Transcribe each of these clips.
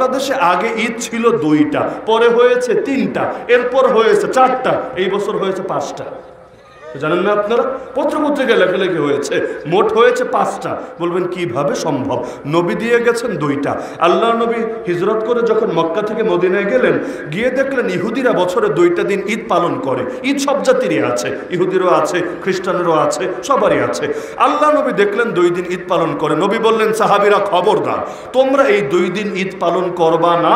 বাংলাদেশে আগে ঈদ ছিল 2টা, পরে হয়েছে 3টা, এরপর হয়েছে 4টা, এই বছর হয়েছে 5টা। জানেন না আপনারা? পত্রপত্রিকায় লেখালেখি হয়েছে, মোট হয়েছে 5টা। বলবেন কিভাবে সম্ভব? নবী দিয়ে গেছেন 2টা। আল্লাহ নবী হিজরত করে যখন মক্কা থেকে মদিনায় গেলেন, গিয়ে দেখলেন ইহুদিরা বছরে 2টা দিন ঈদ পালন করে। ঈদ সব জাতিরই আছে, ইহুদিরও আছে, খ্রিস্টানেরও আছে, সবারই আছে। আল্লাহ নবী দেখলেন 2 দিন ঈদ পালন করে। নবী বললেন, সাহাবীরা খবরদার, তোমরা এই 2 দিন ঈদ পালন করবা না।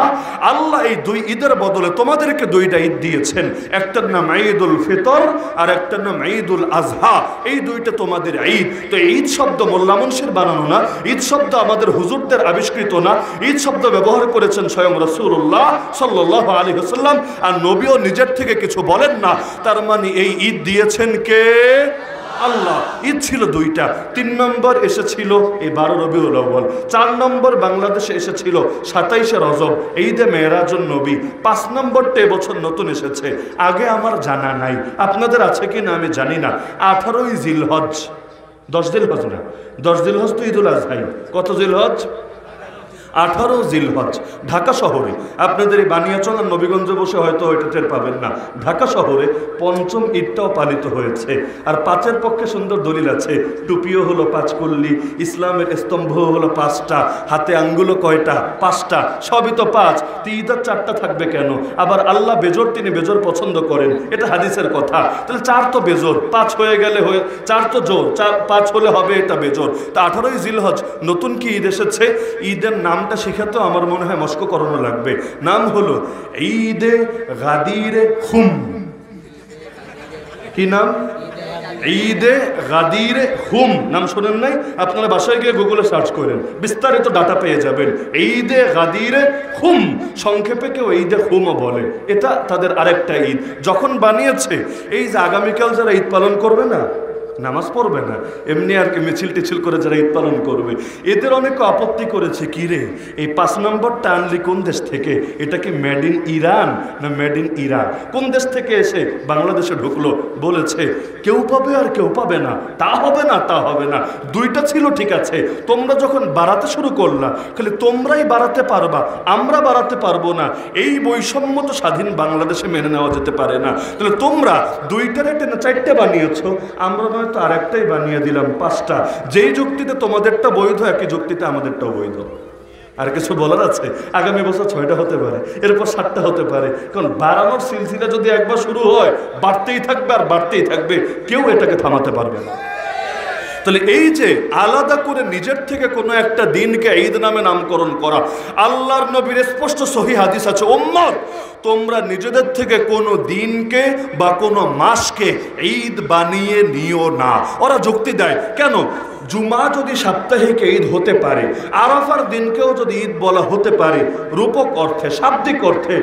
আল্লাহ এই 2 ঈদের বদলে তোমাদেরকে 2টা ঈদ দিয়েছেন, একটার নাম ঈদুল ফিতর আর একটার নাম ঈদুল আজহা। এই 2টা তোমাদের ঈদ। তো ঈদ শব্দ মোল্লা মুন্সির বানানো না, ঈদ শব্দ আমাদের হুজুরদের আবিষ্কৃত না। ঈদ শব্দ ব্যবহার করেছেন স্বয়ং রাসূলুল্লাহ সাল্লাল্লাহু আলাইহি ওয়াসাল্লাম, আর নবীও নিজের থেকে কিছু বলেন না। তার মানে এই ঈদ দিয়েছেন কে? আল্লাহ। ঈদ ছিল 2টা। 3 নম্বর এসেছিল এই 12 রবিউল আউয়াল। 4 নম্বর বাংলাদেশে এসেছিল 27শে রজব, ঈদে মেরাজুন নবী। 5 নম্বরটা এবছর নতুন এসেছে, আগে আমার জানা নাই, আপনাদের আছে কি না আমি জানি না। 18ই জিলহজ, 10 জিলহজ না, 10 জিলহজ তো ঈদুল আজহাই। কত জিলহজ? 18 জিলহজ। ঢাকা শহরে, আপনাদের এই বানিয়াচং আর নবীগঞ্জে বসে হয়তো ওইটা টের পাবেন না, ঢাকা শহরে 5ম ঈদটাও পালিত হয়েছে। আর 5-এর পক্ষে সুন্দর দলিল আছে। টুপিও হলো 5 কল্লি, ইসলামের স্তম্ভ হলো 5টা, হাতে আঙ্গুলও কয়টা? 5টা, সবই তো 5। ঈদের 4টা থাকবে কেন? আবার আল্লাহ বেজোর, তিনি বেজোর পছন্দ করেন, এটা হাদিসের কথা। তাহলে 4 তো বেজোর, 5 হয়ে গেলে 4 তো জোর, 5 হলে হবে এটা বেজোর। তা 18ই জিলহজ নতুন কি ঈদ এসেছে? ঈদের নাম শিখাতেও আমার মনে হয় মস্ক করানো লাগবে। নাম হলো ঈদে গাদিরে খুম। কি নাম? ঈদে গাদিরে খুম। নাম শোনেন নাই? আপনারা বাসায় গিয়ে গুগলে সার্চ করেন, বিস্তারিত ডাটা পেয়ে যাবেন। ঈদে গাদিরে খুম, সংক্ষেপে কেউ ঈদে খুমও বলে। এটা তাদের আরেকটা ঈদ। যখন বানিয়েছে, এই যে আগামীকাল যারা ঈদ পালন করবে না, নামাজ পড়বে না, এমনি আর কি মিছিল টিছিল করে যারা ঈদ পালন করবে, এদের অনেকে আপত্তি করেছে, কি রে এই 5 নম্বরটা আনলি কোন দেশ থেকে? এটা কি মেড ইন ইরান না মেড ইন ইরাক? কোন দেশ থেকে এসে বাংলাদেশে ঢুকলো? বলেছে কেউ পাবে আর কেউ পাবে না, তা হবে না, তা হবে না। 2টা ছিল ঠিক আছে, তোমরা যখন বাড়াতে শুরু করলা, খালি তোমরাই বাড়াতে পারবা, আমরা বাড়াতে পারবো না, এই বৈষম্য তো স্বাধীন বাংলাদেশে মেনে নেওয়া যেতে পারে না। তাহলে তোমরা 2টার একটা 4টে বানিয়েছো, আমরা তো আরেকটাই বানিয়ে দিলাম 5টা। যেই যুক্তিতে তোমাদেরটা বৈধ, একই যুক্তিতে আমাদেরটাও বৈধ। আর কিছু বলার আছে? আগামী বছর 6টা হতে পারে, এরপর 7টা হতে পারে। কারণ বাড়ানোর সিলসিলা যদি একবার শুরু হয়, বাড়তেই থাকবে আর বাড়তেই থাকবে, কেউ এটাকে থামাতে পারবে না। তাহলে এই যে আলাদা করে নিজের থেকে কোনো একটা দিনকে ঈদ নামে নামকরণ করা, আল্লাহর নবীর স্পষ্ট সহিহ হাদিস আছে, উম্মত তোমরা নিজেদের থেকে কোনো দিনকে বা কোনো মাসকে ঈদ বানিয়ে নিও না। ওরা যুক্তি দেয়, কেন? জুমা যদি সাপ্তাহিক ঈদ হতে পারে, আরাফার দিনকেও যদি ঈদ বলা হতে পারে রূপক অর্থে, শাব্দিক অর্থে,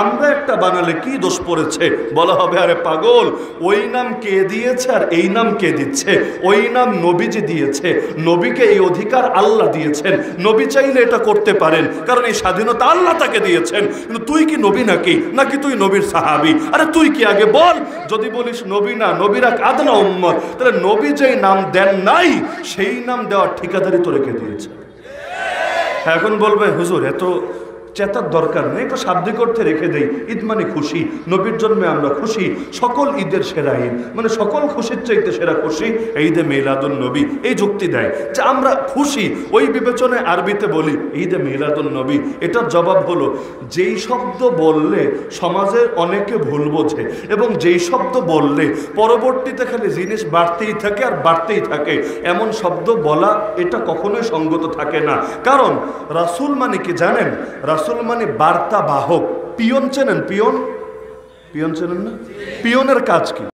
আমরা একটা বানালে কি দোষ পড়েছে? বলা হবে আরে পাগল, ওই নাম কে দিয়েছে আর এই নাম কে দিচ্ছে? ওই নাম নবীজি দিয়েছে, নবীকে এই অধিকার আল্লাহ দিয়েছেন, নবী চাইলে এটা করতে পারেন, কারণ এই স্বাধীনতা আল্লাহ তাকে দিয়েছেন। কিন্তু তুই কি নবী নাকি তুই নবীর সাহাবী? আরে তুই কি আগে বল। যদি বলিস নবী না, নবীরা আদনা উম্মত, তাহলে নবী যেই নাম দেন নাই, সেই নাম দেওয়ার ঠিকাদারি তো রেখে দিয়েছে। এখন বলবে হুজুর এত চেতার দরকার নেই, তো শাব্দিক অর্থে রেখে দেই। ঈদ মানে খুশি, নবীর জন্মে আমরা খুশি, সকল ঈদের সেরা ঈদ, মানে সকল খুশির চাইতে সেরা খুশি ঈদে মিলাদুন নবী। এই যুক্তি দেয় যে আমরা খুশি, ওই বিবেচনায় আরবিতে বলি ঈদে মিলাদুন নবী। এটার জবাব হলো, যেই শব্দ বললে সমাজের অনেকে ভুল বোঝে এবং যেই শব্দ বললে পরবর্তীতে খালি জিনিস বাড়তেই থাকে আর বাড়তেই থাকে, এমন শব্দ বলা এটা কখনোই সঙ্গত থাকে না। কারণ রাসূল মানে কি জানেন? রাসূল মানে বার্তা বাহক। পিয়ন চেনেন? পিয়ন চেনেন না? পিয়নের কাজ কি?